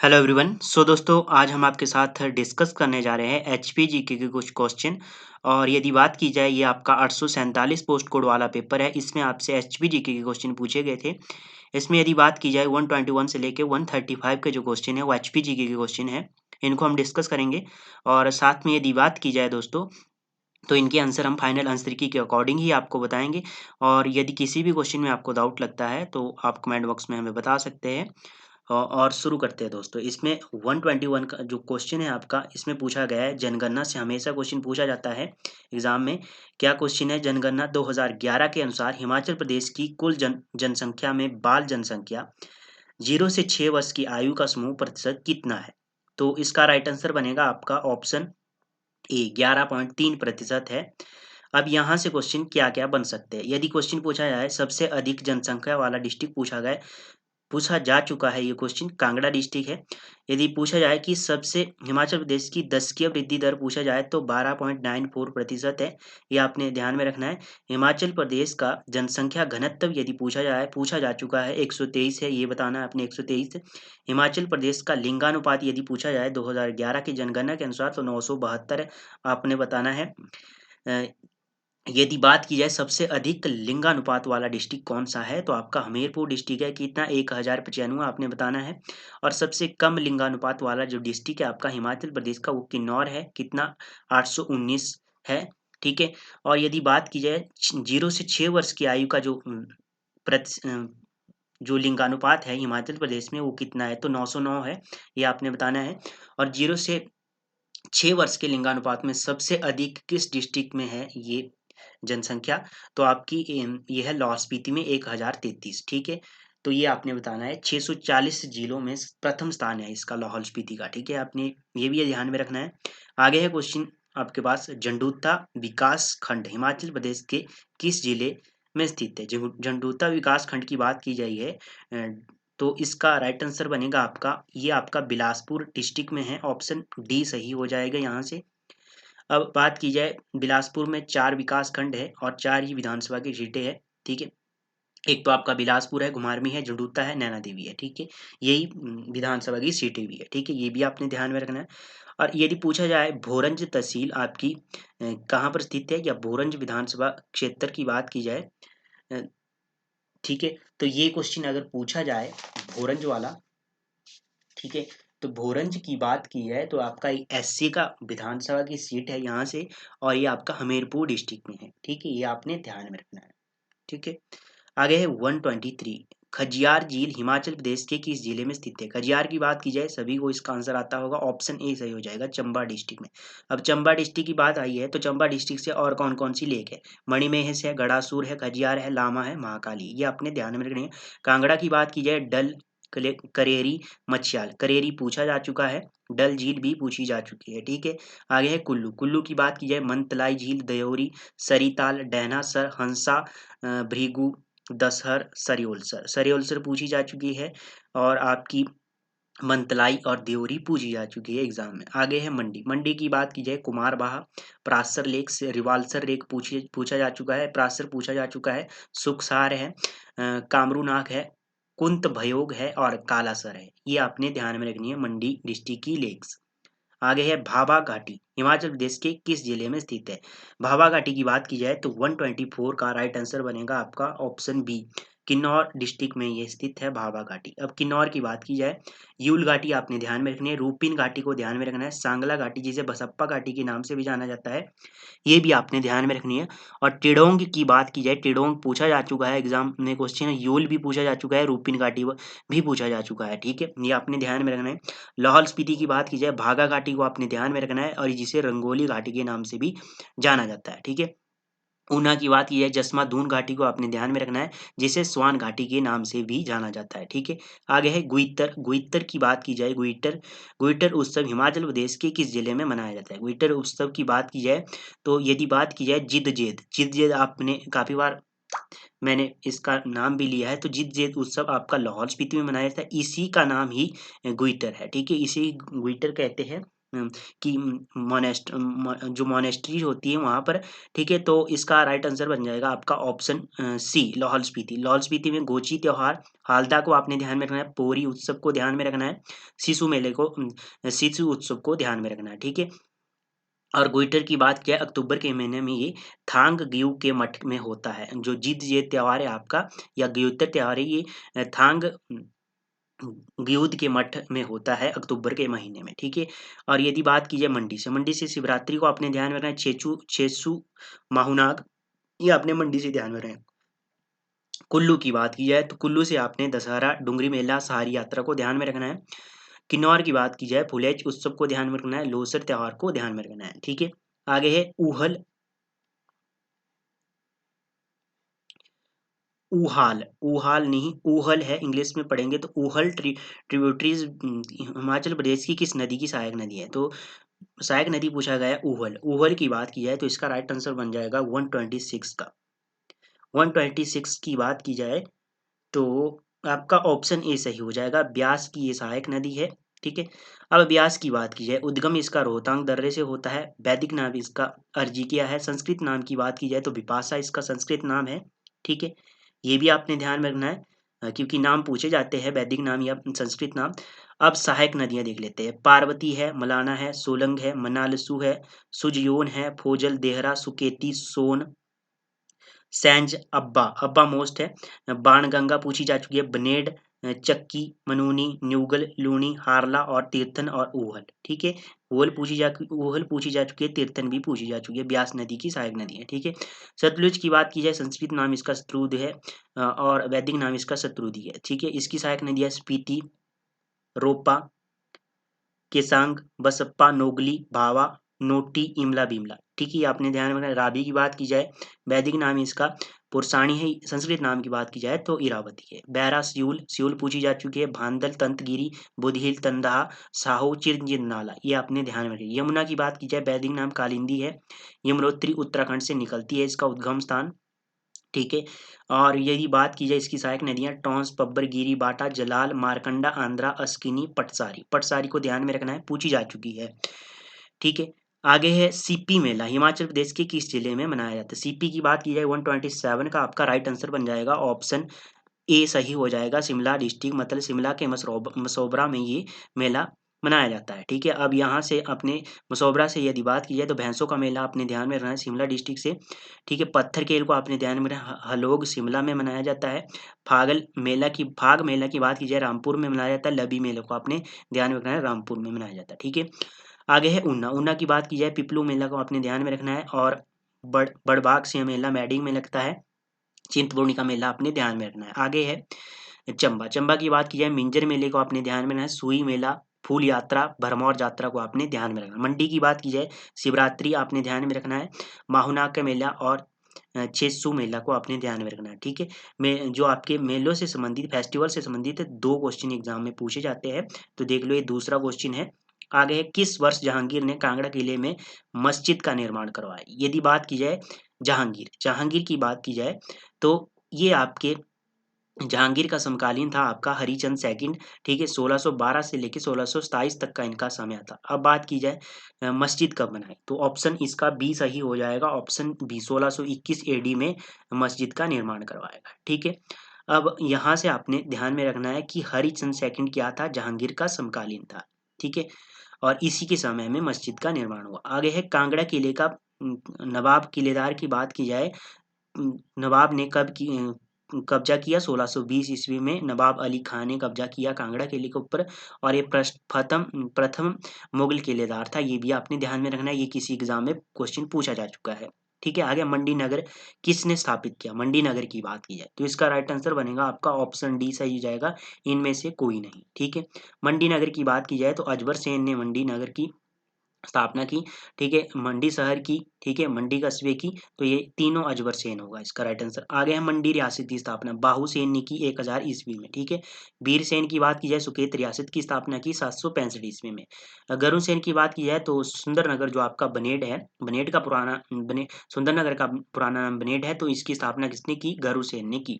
Hello everyone. दोस्तों आज हम आपके साथ डिस्कस करने जा रहे हैं एचपी जीके के कुछ क्वेश्चन। और यदि बात की जाए ये आपका 847 पोस्ट कोड वाला पेपर है। इसमें आपसे एचपी जीके के क्वेश्चन पूछे गए थे। इसमें यदि बात की जाए 121 से लेके 135 के जो क्वेश्चन है वो एचपी जीके के क्वेश्चन है। इनको हम डिस्कस करेंगे। और साथ में यदि बात की जाए दोस्तों तो इनके आंसर हम फाइनल आंसर की के अकॉर्डिंग ही आपको बताएंगे। और यदि किसी भी क्वेश्चन में आपको डाउट लगता है तो आप कमेंट बॉक्स में हमें बता सकते हैं। और शुरू करते हैं दोस्तों। इसमें 121 का जो क्वेश्चन है आपका, इसमें पूछा गया है जनगणना से हमेशा क्वेश्चन पूछा जाता है एग्जाम में। क्या क्वेश्चन है? जनगणना 2011 के अनुसार हिमाचल प्रदेश की कुल जनसंख्या में बाल जनसंख्या 0 से 6 वर्ष की आयु का समूह प्रतिशत कितना है? तो इसका राइट आंसर बनेगा आपका ऑप्शन ए 11.3% है। अब यहाँ से क्वेश्चन क्या क्या बन सकते हैं। यदि क्वेश्चन पूछा जाए सबसे अधिक जनसंख्या वाला डिस्ट्रिक्ट पूछा जा चुका है, ये क्वेश्चन कांगड़ा डिस्ट्रिक्ट है। यदि पूछा जाए कि सबसे हिमाचल प्रदेश की दशकीय वृद्धि दर पूछा जाए तो 12.94% है। ये आपने ध्यान में रखना है। हिमाचल प्रदेश का जनसंख्या घनत्व यदि पूछा जा चुका है 123 है, ये बताना है आपने 123। हिमाचल प्रदेश का लिंगानुपात यदि पूछा जाए 2011 की जनगणना के अनुसार तो 972 है, आपने बताना है। अ, यदि बात की जाए सबसे अधिक लिंगानुपात वाला डिस्ट्रिक्ट कौन सा है तो आपका हमीरपुर डिस्ट्रिक्ट है। कितना? 1095 आपने बताना है। और सबसे कम लिंगानुपात वाला जो डिस्ट्रिक्ट है आपका हिमाचल प्रदेश का वो किन्नौर है। कितना? 819 है। ठीक है। और यदि बात की जाए 0 से 6 वर्ष की आयु का जो लिंगानुपात है हिमाचल प्रदेश में वो कितना है तो 909 है, ये आपने बताना है। और 0 से 6 वर्ष के लिंगानुपात में सबसे अधिक किस डिस्ट्रिक्ट में है ये जनसंख्या? तो आपकी ये है लाहौल स्पीति में 1033। ठीक है। तो ये आपने बताना है। 640 जिलों में प्रथम स्थान है इसका लाहौल स्पीति का। ठीक है, आपने ये भी ध्यान में रखना है। आगे है क्वेश्चन आपके पास, झंडूता विकास खंड हिमाचल प्रदेश के किस जिले में स्थित है? झंडूता विकास खंड की बात की जाए है तो इसका राइट आंसर बनेगा आपका, ये आपका बिलासपुर डिस्ट्रिक्ट में है। ऑप्शन डी सही हो जाएगा यहाँ से। अब बात की जाए बिलासपुर में 4 विकास खंड है और 4 ही विधानसभा की सीटें हैं। ठीक है। एक तो आपका बिलासपुर है, घुमारवीं है, झंडूता है, नैना देवी है। ठीक है। यही विधानसभा की सीटें भी है। ठीक है, ये भी आपने ध्यान में रखना है। और यदि पूछा जाए भोरंज तहसील आपकी कहाँ पर स्थित है या भोरंज विधानसभा क्षेत्र की बात की जाए अ, ठीक है, तो ये क्वेश्चन अगर पूछा जाए भोरंज वाला, ठीक है, तो भोरंज की बात की है तो आपका एससी का विधानसभा की सीट है यहाँ से। और ये आपका हमीरपुर डिस्ट्रिक्ट में है। ठीक है, ये आपने ध्यान में रखना है। ठीक है। आगे है 123। खजियार झील हिमाचल प्रदेश के किस जिले में स्थित है? खजियार की बात की जाए सभी को इसका आंसर आता होगा, ऑप्शन ए सही हो जाएगा, चंबा डिस्ट्रिक्ट में। अब चंबा डिस्ट्रिक्ट की बात आई है तो चंबा डिस्ट्रिक्ट से और कौन कौन सी लेक है? मणिमहेश है, गड़ासूर है, खजियार है, लामा है, महाकाली, ये अपने ध्यान में रखनी है। कांगड़ा की बात की जाए डल, करेरी, मछियाल, करेरी पूछा जा चुका है, डल झील भी पूछी जा चुकी है। ठीक है। आगे है कुल्लू, कुल्लू की बात की जाए मनतलाई झील, दयोरी, सरिताल, डहना सर, हंसा, भृगु, दसहर, सरियोलसर, सरियोलसर पूछी जा चुकी है। और आपकी मनतलाई और देवरी पूछी जा चुकी है एग्जाम में। आगे है मंडी, मंडी की बात की जाए कुमारबाहा, प्रासर लेक से रिवाल्सर लेक पूछा जा चुका है, प्रासर पूछा जा चुका है, सुखसार है, कामरूनाग है, कुंत भयोग है और कालासर है। ये आपने ध्यान में रखनी है मंडी डिस्ट्रिक्ट की लेक्स। आगे है भाभा घाटी हिमाचल प्रदेश के किस जिले में स्थित है? भाभा घाटी की बात की जाए तो 124 का राइट आंसर बनेगा आपका ऑप्शन बी, किन्नौर डिस्ट्रिक्ट में ये स्थित है भाभा घाटी। अब किन्नौर की बात की जाए, यूल घाटी आपने ध्यान में रखनी है, रूपिन घाटी को ध्यान में रखना है, सांगला घाटी जिसे बसप्पा घाटी के नाम से भी जाना जाता है, ये भी आपने ध्यान में रखनी है। और टिडोंग की बात की जाए, टिडोंग पूछा जा चुका है एग्जाम में क्वेश्चन, यूल भी पूछा जा चुका है, रूपिन घाटी भी पूछा जा चुका है। ठीक है, ये आपने ध्यान में रखना है। लाहौल स्पीति की बात की जाए, भागा घाटी को आपने ध्यान में रखना है और जिसे रंगोली घाटी के नाम से भी जाना जाता है। ठीक है। ऊना की बात की है, जसमा दून घाटी को आपने ध्यान में रखना है, जिसे स्वान घाटी के नाम से भी जाना जाता है। ठीक है। आगे है गुइत्तर, गुइत्तर की बात की जाए, गुइत्तर, गुइत्तर उत्सव हिमाचल प्रदेश के किस जिले में मनाया जाता है? गुइत्तर उत्सव की बात की जाए तो यदि बात की जाए जिद जेद, जिद जेद आपने काफी बार मैंने इसका नाम भी लिया है, तो जिद जेद उत्सव आपका लाहौल स्पीति में मनाया जाता है, इसी का नाम ही गुइत्तर है। ठीक है, इसी गुइत्तर कहते हैं की जो मोनेस्ट्री होती है वहाँ पर, ठीक है। तो इसका राइट आंसर बन जाएगा आपका ऑप्शन सी, लाहौल स्पीति। लाहौल स्पीति में गोची त्योहार, हालदा को आपने ध्यान में रखना है, पोरी उत्सव को ध्यान में रखना है, सिसु मेले को सिसु उत्सव को ध्यान में रखना है, ठीक है। और गोइटर की बात किया, अक्टूबर के महीने में ये थांग ग्यू के मठ में होता है। जो जिद ये त्योहार है आपका, या ग्योतर त्योहार है, ये थांग ग्यूद के मठ में होता है अक्टूबर के महीने में, ठीक है। और यदि बात की जाए मंडी से शिवरात्रि को आपने ध्यान में रखना है, छेसु माहुनाग, ये आपने मंडी से ध्यान में रखना है। कुल्लू की बात की जाए तो कुल्लू से आपने दशहरा, डुंगरी मेला, सहारी यात्रा को ध्यान में रखना है। किन्नौर की बात की जाए फुलेज उत्सव को ध्यान में रखना है, लोसर त्योहार को ध्यान में रखना है, ठीक है। आगे है ऊहल, ऊहाल, ऊहाल नहीं ऊहल है, इंग्लिश में पढ़ेंगे तो ऊहल ट्रिब्यूटरीज हिमाचल प्रदेश की किस नदी की सहायक नदी है? तो सहायक नदी पूछा गया है ऊहल। ऊहल की बात की जाए तो इसका राइट आंसर बन जाएगा 126 का। 126 की बात की जाए तो आपका ऑप्शन ए सही हो जाएगा, ब्यास की ये सहायक नदी है, ठीक है। अब ब्यास की बात की जाए, उद्गम इसका रोहतांग दर्रे से होता है, वैदिक नाम इसका अर्जिकिया है, संस्कृत नाम की बात की जाए तो विपाशा इसका संस्कृत नाम है, ठीक है। ये भी आपने ध्यान में रखना है, क्योंकि नाम पूछे जाते हैं वैदिक नाम या संस्कृत नाम। अब सहायक नदियां देख लेते हैं, पार्वती है, मलाना है, सोलंग है, मनालसू है, सुजयोन है, फोजल, देहरा, सुकेती, सोन, सैंज, अब्बा, अब्बा मोस्ट है, बाणगंगा पूछी जा चुकी है, बनेड, चक्की, मनूनी, न्यूगल, लूनी, हारला और तीर्थन और ऊहल, ठीक है। ऊहल पूछी जा चुकी है, तीर्थन भी पूछी जा चुकी है, ब्यास नदी की सहायक नदी है, ठीक है। सतलुज की बात की जाए, संस्कृत नाम इसका शत्रुद है, और वैदिक नाम इसका शत्रुदी है, ठीक है। इसकी सहायक नदी है स्पीति, रोपा, केसांग, बसप्पा, नोगली, भावा, नोटी, इमला, बीमला, ठीक है। ये आपने ध्यान में रखना है। रावी की बात की जाए, वैदिक नाम इसका पुरसाणी है, संस्कृत नाम की बात की जाए तो इरावती है। बैरा, सियूल, सियूल पूछी जा चुकी है, भांदल, तंतगिरी, बुधहिल, तंदाहा, साहो, चिरंजीन नाला, ये आपने ध्यान में रखिए। यमुना की बात की जाए, वैदिक नाम कालिंदी है, यमुनोत्री उत्तराखंड से निकलती है, इसका उद्गम स्थान, ठीक है। और यदि बात की जाए इसकी सहायक नदियां, टॉन्स, पब्बर, गिरी, बाटा, जलाल, मारकंडा, आंध्रा, अस्किनी, पटसारी, पटसारी को ध्यान में रखना है, पूछी जा चुकी है, ठीक है। आगे है सीपी मेला, हिमाचल प्रदेश के किस जिले में मनाया जाता है? सीपी की बात की जाए 127 का आपका राइट आंसर बन जाएगा ऑप्शन ए सही हो जाएगा, शिमला डिस्ट्रिक्ट, मतलब शिमला के मसोबरा में ये मेला मनाया जाता है, ठीक है। अब यहाँ से अपने मसोबरा से यदि बात की जाए तो भैंसों का मेला अपने ध्यान में रखना है, शिमला डिस्ट्रिक्ट से, ठीक है। पत्थर केल को आपने ध्यान में रखना, हलोग शिमला में मनाया जाता है। फाग मेला की बात की जाए रामपुर में मनाया जाता है, लबी मेले को आपने ध्यान में रखना है, रामपुर में मनाया जाता है, ठीक है। आगे है ऊना, ऊना की बात की जाए पिपलू मेला को आपने ध्यान में रखना है, और बड़बाग सिंह मेला मैडिंग में लगता है, चिंतपूर्णी का मेला अपने ध्यान में रखना है। आगे है चंबा, चंबा की बात की जाए मिंजर मेले को आपने ध्यान में रखना है, सुई मेला, फूल यात्रा, भरमौर यात्रा को आपने ध्यान में रखना है। मंडी की बात की जाए शिवरात्रि आपने ध्यान में रखना है, माहुनाग का मेला और छेसु मेला को आपने ध्यान में रखना है, ठीक है। मैं जो आपके मेलों से संबंधित, फेस्टिवल से संबंधित दो क्वेश्चन एग्जाम में पूछे जाते हैं, तो देख लो ये दूसरा क्वेश्चन है। आगे है किस वर्ष जहांगीर ने कांगड़ा किले में मस्जिद का निर्माण करवाया? यदि बात की जाए जहांगीर की बात की जाए तो ये आपके जहांगीर का समकालीन था आपका हरिचंद सेकंड, ठीक है। 1612 से लेकर 1627 तक का इनका समय था। अब बात की जाए मस्जिद कब बनाई, तो ऑप्शन इसका बी सही हो जाएगा, ऑप्शन बी 1621 एडी में मस्जिद का निर्माण करवाएगा, ठीक है। अब यहाँ से आपने ध्यान में रखना है कि हरिचंद सेकंड क्या था, जहांगीर का समकालीन था, ठीक है। और इसी के समय में मस्जिद का निर्माण हुआ। आगे है कांगड़ा किले का नवाब किलेदार की बात की जाए, नवाब ने कब्जा किया 1620 ईस्वी में, नवाब अली खान ने कब्जा किया कांगड़ा किले के ऊपर, और ये प्रथम प्रथम मुगल किलेदार था, ये भी आपने ध्यान में रखना है, ये किसी एग्जाम में क्वेश्चन पूछा जा चुका है, ठीक है। आगे मंडी नगर किसने स्थापित किया? मंडी नगर की बात की जाए तो इसका राइट आंसर बनेगा आपका ऑप्शन डी सही हो जाएगा, इनमें से कोई नहीं, ठीक है। मंडी नगर की बात की जाए तो अजबर सेन ने मंडी नगर की स्थापना की, ठीक है। मंडी शहर की, ठीक है, मंडी कस्बे की, तो ये तीनों अजबर सेन होगा इसका राइट आंसर। आगे है मंडी रियासत की स्थापना बाहु सेन ने की 1000 ईस्वी में, ठीक है। वीर सेन की बात की जाए सुकेत रियासत की स्थापना की 765 ईस्वी में। गरुड़ सेन की बात की जाए तो सुंदरनगर जो आपका बनेड है, बनेड का पुराना बने सुंदरनगर का पुराना नाम बनेड है, तो इसकी स्थापना किसने की? गरुड़ सेन ने की।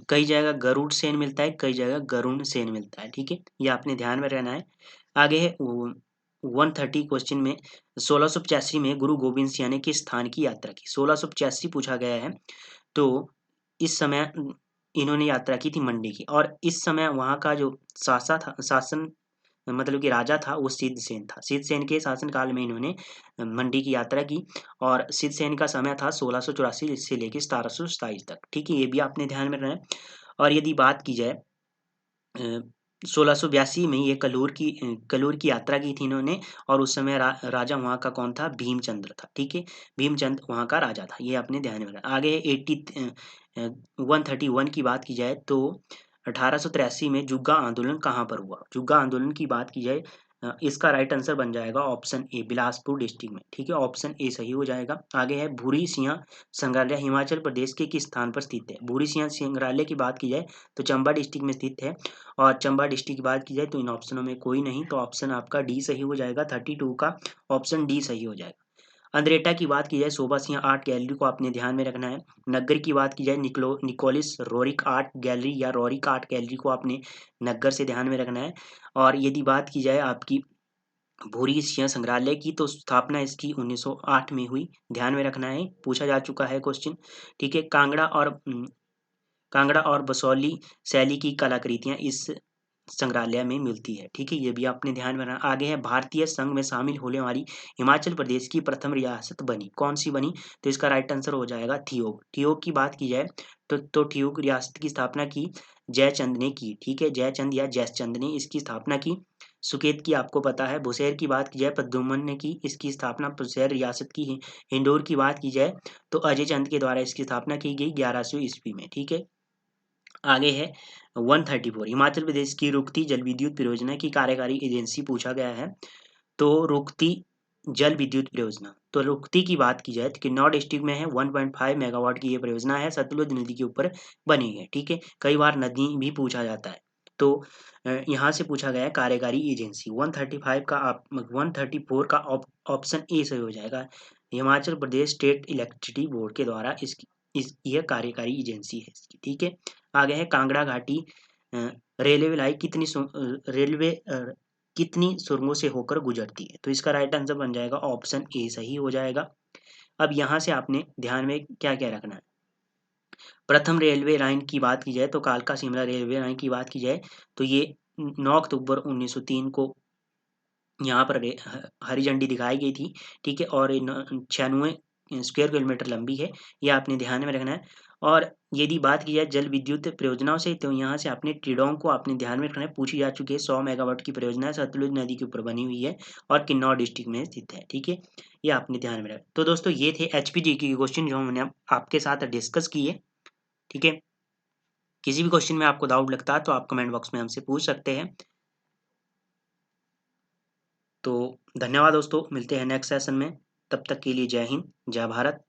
कई जगह गरुड़ सेन मिलता है, कई जगह गरुण सेन मिलता है, ठीक है, ये आपने ध्यान में रहना है। आगे है 130 क्वेश्चन में 1685 में गुरु गोविंद सिंह ने किस स्थान की यात्रा की? 1685 पूछा गया है। तो इस समय इन्होंने यात्रा की थी मंडी की, और इस समय वहाँ का जो शासन मतलब कि राजा था वो सिद्धसेन था। सिद्धसेन के शासनकाल में इन्होंने मंडी की यात्रा की, और सिद्धसेन का समय था 1684 से लेकर 1727 तक। ठीक है, ये भी आपने ध्यान में रखना है। और यदि बात की जाए 1682 में ये कलूर की यात्रा की थी इन्होंने, और उस समय राजा वहाँ का कौन था? भीमचंद्र था। ठीक है, भीमचंद वहाँ का राजा था, ये अपने ध्यान में रखना। आगे 131 की बात की जाए तो 1883 में जुग्गा आंदोलन कहाँ पर हुआ? जुग्गा आंदोलन की बात की जाए, इसका राइट आंसर बन जाएगा ऑप्शन ए, बिलासपुर डिस्ट्रिक्ट में। ठीक है, ऑप्शन ए सही हो जाएगा। आगे है भूरी सिंह संग्रहालय हिमाचल प्रदेश के किस स्थान पर स्थित है? भूरी सिंह संग्रहालय की बात की जाए तो चंबा डिस्ट्रिक्ट में स्थित है, और चंबा डिस्ट्रिक्ट की बात की जाए तो इन ऑप्शनों में कोई नहीं, तो ऑप्शन आपका डी सही हो जाएगा। 32 का ऑप्शन डी सही हो जाएगा। अंद्रेटा की बात की जाए शोभा सिंह आर्ट गैलरी को आपने ध्यान में रखना है। नग्गर की बात की जाए निकोलिस रोरिक आर्ट गैलरी या रोरिक आर्ट गैलरी को आपने नग्गर से ध्यान में रखना है। और यदि बात की जाए आपकी भूरी सिंह संग्रहालय की, तो स्थापना इसकी 1908 में हुई, ध्यान में रखना है, पूछा जा चुका है क्वेश्चन। ठीक है, कांगड़ा और बसौली शैली की कलाकृतियां इस संग्रहालय में मिलती है। ठीक है, ये भी आपने ध्यान में रखना। आगे है भारतीय संघ में शामिल होने वाली हिमाचल प्रदेश की प्रथम रियासत बनी, कौन सी बनी? तो इसका राइट आंसर हो जाएगा थियोग। थियोग की बात की जाए तो थियोग रियासत की स्थापना की जयचंद ने की। ठीक है, जयचंद या जयचंद ने इसकी स्थापना की। सुकेत की आपको पता है। बुशैर की बात की जाए प्रद्युम्न ने की इसकी स्थापना बुशैर रियासत की। इंदौर की बात की जाए तो अजय चंद के द्वारा इसकी स्थापना की गई 1100 ईस्वी में। ठीक है, आगे है 134 हिमाचल प्रदेश की रुकती जल विद्युत परियोजना की कार्यकारी एजेंसी पूछा गया है। तो रुकती जल विद्युत परियोजना, तो रुकती की बात की जाए तो किन्नौर डिस्ट्रिक्ट में है। 1.5 मेगावाट की ये परियोजना है, सतलुज नदी के ऊपर बनी है। ठीक है, कई बार नदी भी पूछा जाता है, तो यहाँ से पूछा गया है कार्यकारी एजेंसी। 135 का 134 का ऑप्शन ए सही हो जाएगा। Himachal Pradesh state electricity board के द्वारा यह कार्यकारी एजेंसी है इसकी। ठीक है, आगे है कांगड़ा घाटी रेलवे लाइन रेलवे कितनी सुरंगों से होकर गुजरती है? तो इसका राइट आंसर बन जाएगा ऑप्शन ए सही हो जाएगा। अब यहाँ से आपने ध्यान में क्या क्या रखना है। प्रथम रेलवे लाइन की बात की जाए तो कालका शिमला रेलवे लाइन की बात की जाए तो ये 9 अक्टूबर 1903 को यहाँ पर हरी झंडी दिखाई गई थी। ठीक है, और 96 स्क्वायर किलोमीटर लंबी है, ये आपने ध्यान में रखना है। और यदि बात की जाए जल विद्युत परियोजनाओं से, तो यहाँ से आपने टिडोंग को आपने ध्यान में रखना है, पूछी जा चुकी है। 100 मेगावाट की परियोजना है, सतलुज नदी के ऊपर बनी हुई है और किन्नौर डिस्ट्रिक्ट में स्थित है। ठीक है, ये आपने ध्यान में रखना। तो दोस्तों ये थे HPGK के क्वेश्चन जो हमने आपके साथ डिस्कस किए। ठीक है, किसी भी क्वेश्चन में आपको डाउट लगता है तो आप कमेंट बॉक्स में हमसे पूछ सकते हैं। तो धन्यवाद दोस्तों, मिलते हैं नेक्स्ट सेशन में। तब तक के लिए जय हिंद, जय भारत।